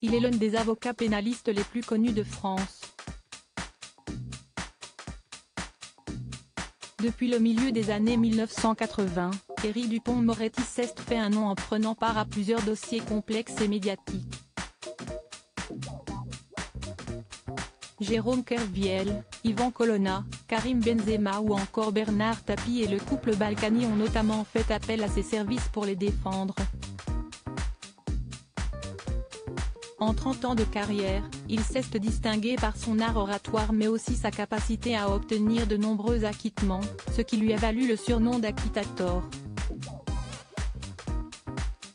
Il est l'un des avocats pénalistes les plus connus de France. Depuis le milieu des années 1980, Éric Dupond-Moretti s'est fait un nom en prenant part à plusieurs dossiers complexes et médiatiques. Jérôme Kerviel, Yvan Colonna, Karim Benzema ou encore Bernard Tapie et le couple Balkany ont notamment fait appel à ses services pour les défendre. En 30 ans de carrière, il s'est distingué par son art oratoire mais aussi sa capacité à obtenir de nombreux acquittements, ce qui lui a valu le surnom d'Acquittator.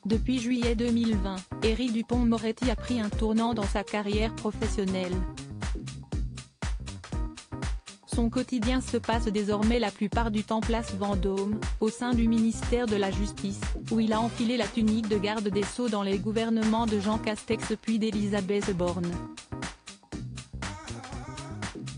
Depuis juillet 2020, Éric Dupond-Moretti a pris un tournant dans sa carrière professionnelle. Son quotidien se passe désormais la plupart du temps place Vendôme, au sein du ministère de la Justice, où il a enfilé la tunique de garde des Sceaux dans les gouvernements de Jean Castex puis d'Elisabeth Borne.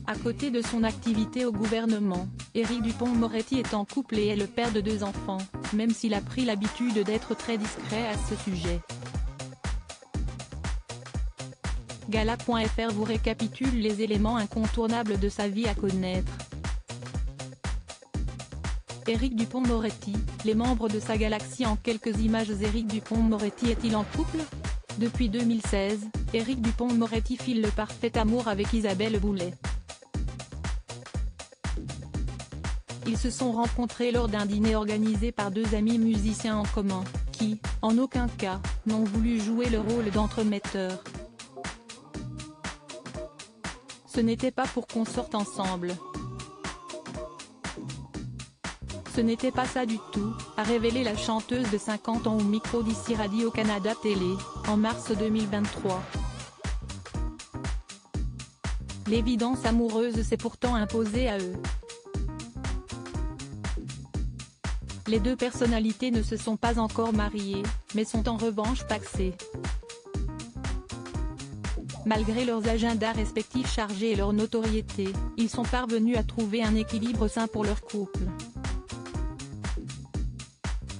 À côté de son activité au gouvernement, Éric Dupond-Moretti est en couple et est le père de 2 enfants, même s'il a pris l'habitude d'être très discret à ce sujet. Gala.fr vous récapitule les éléments incontournables de sa vie à connaître. Éric Dupond-Moretti, les membres de sa galaxie en quelques images. Éric Dupond-Moretti est-il en couple? Depuis 2016, Éric Dupond-Moretti file le parfait amour avec Isabelle Boulay. Ils se sont rencontrés lors d'un dîner organisé par 2 amis musiciens en commun, qui, en aucun cas, n'ont voulu jouer le rôle d'entremetteurs. Ce n'était pas pour qu'on sorte ensemble. Ce n'était pas ça du tout, a révélé la chanteuse de 50 ans au micro d'ici Radio-Canada Télé, en mars 2023. L'évidence amoureuse s'est pourtant imposée à eux. Les 2 personnalités ne se sont pas encore mariées, mais sont en revanche pacsées. Malgré leurs agendas respectifs chargés et leur notoriété, ils sont parvenus à trouver un équilibre sain pour leur couple.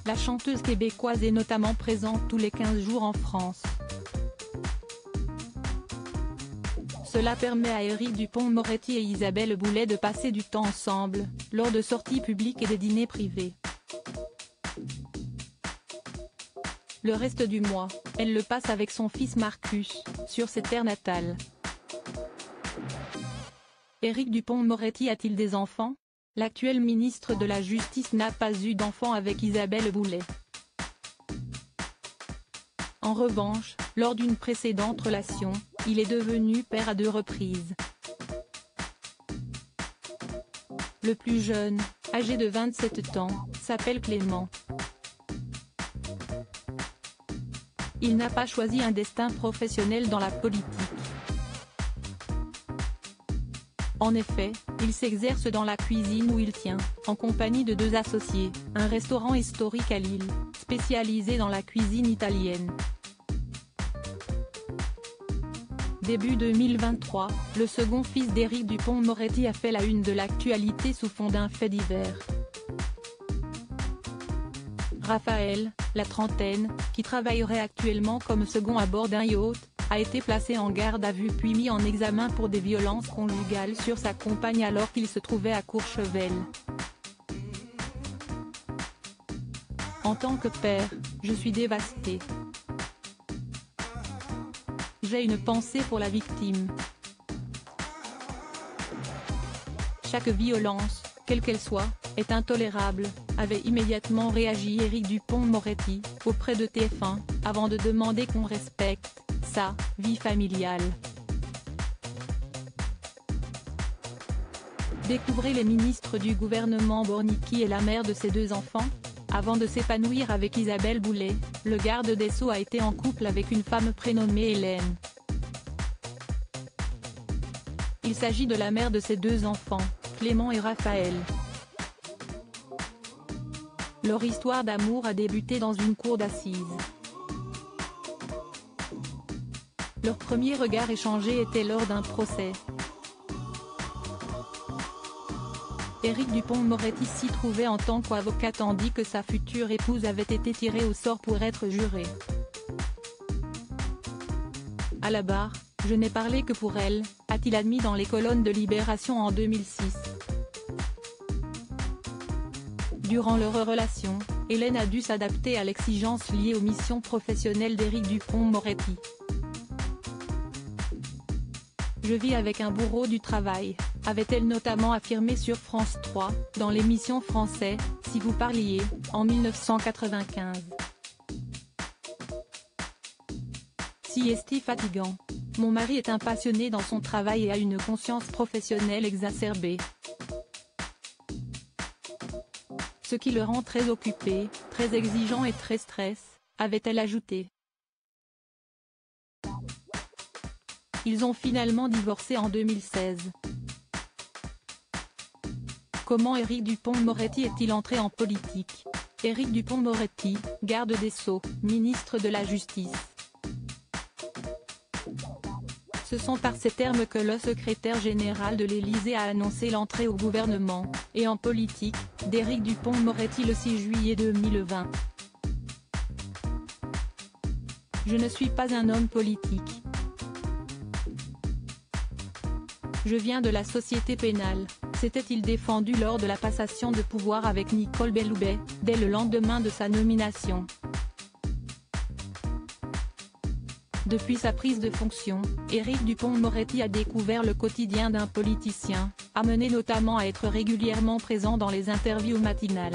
La chanteuse québécoise est notamment présente tous les 15 jours en France. Cela permet à Éric Dupond-Moretti et Isabelle Boulay de passer du temps ensemble, lors de sorties publiques et des dîners privés. Le reste du mois, elle le passe avec son fils Marcus, sur ses terres natales. Éric Dupond-Moretti a-t-il des enfants? L'actuel ministre de la Justice n'a pas eu d'enfant avec Isabelle Boulay. En revanche, lors d'une précédente relation, il est devenu père à 2 reprises. Le plus jeune, âgé de 27 ans, s'appelle Clément. Il n'a pas choisi un destin professionnel dans la politique. En effet, il s'exerce dans la cuisine où il tient, en compagnie de 2 associés, un restaurant historique à Lille, spécialisé dans la cuisine italienne. Début 2023, le second fils d'Éric Dupond-Moretti a fait la une de l'actualité sous fond d'un fait divers. Raphaël, la trentaine, qui travaillerait actuellement comme second à bord d'un yacht, a été placé en garde à vue puis mis en examen pour des violences conjugales sur sa compagne alors qu'il se trouvait à Courchevel. En tant que père, je suis dévasté. J'ai une pensée pour la victime. Chaque violence, quelle qu'elle soit, est intolérable, avait immédiatement réagi Éric Dupond-Moretti, auprès de TF1, avant de demander qu'on respecte sa vie familiale. Découvrez les ministres du gouvernement Borny qui est la mère de ses 2 enfants. Avant de s'épanouir avec Isabelle Boulay, le garde des Sceaux a été en couple avec une femme prénommée Hélène. Il s'agit de la mère de ses 2 enfants, Clément et Raphaël. Leur histoire d'amour a débuté dans une cour d'assises. Leur premier regard échangé était lors d'un procès. Éric Dupond-Moretti s'y trouvait en tant qu'avocat tandis que sa future épouse avait été tirée au sort pour être jurée. À la barre, je n'ai parlé que pour elle, a-t-il admis dans les colonnes de Libération en 2006. Durant leur relation, Hélène a dû s'adapter à l'exigence liée aux missions professionnelles d'Éric Dupond-Moretti. Je vis avec un bourreau du travail, avait-elle notamment affirmé sur France 3, dans l'émission Français, Si vous parliez, en 1995. Si est fatigant. Mon mari est un passionné dans son travail et a une conscience professionnelle exacerbée. Ce qui le rend très occupé, très exigeant et très stress, avait-elle ajouté. Ils ont finalement divorcé en 2016. Comment Éric Dupond-Moretti est-il entré en politique? Éric Dupond-Moretti, garde des Sceaux, ministre de la Justice. Ce sont par ces termes que le secrétaire général de l'Élysée a annoncé l'entrée au gouvernement, et en politique, d'Éric Dupond-Moretti le 6 juillet 2020. Je ne suis pas un homme politique. Je viens de la société pénale, s'était-il défendu lors de la passation de pouvoir avec Nicole Belloubet, dès le lendemain de sa nomination. Depuis sa prise de fonction, Éric Dupond-Moretti a découvert le quotidien d'un politicien, amené notamment à être régulièrement présent dans les interviews matinales.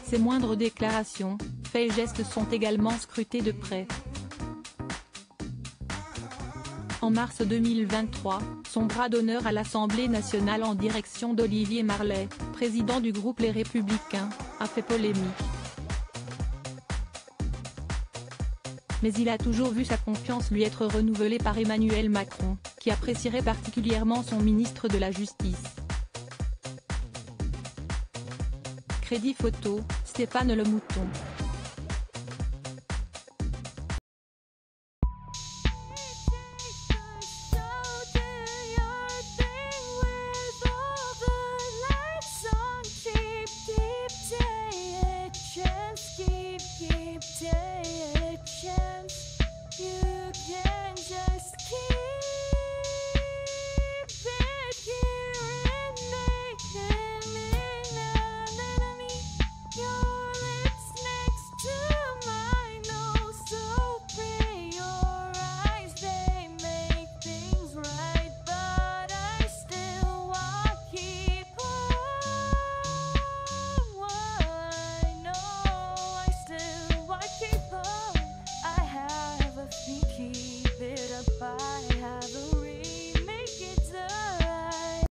Ses moindres déclarations, faits et gestes sont également scrutés de près. En mars 2023, son bras d'honneur à l'Assemblée nationale en direction d'Olivier Marleix, président du groupe Les Républicains, a fait polémique. Mais il a toujours vu sa confiance lui être renouvelée par Emmanuel Macron, qui apprécierait particulièrement son ministre de la Justice. Crédit photo, Stéphane Le Mouton.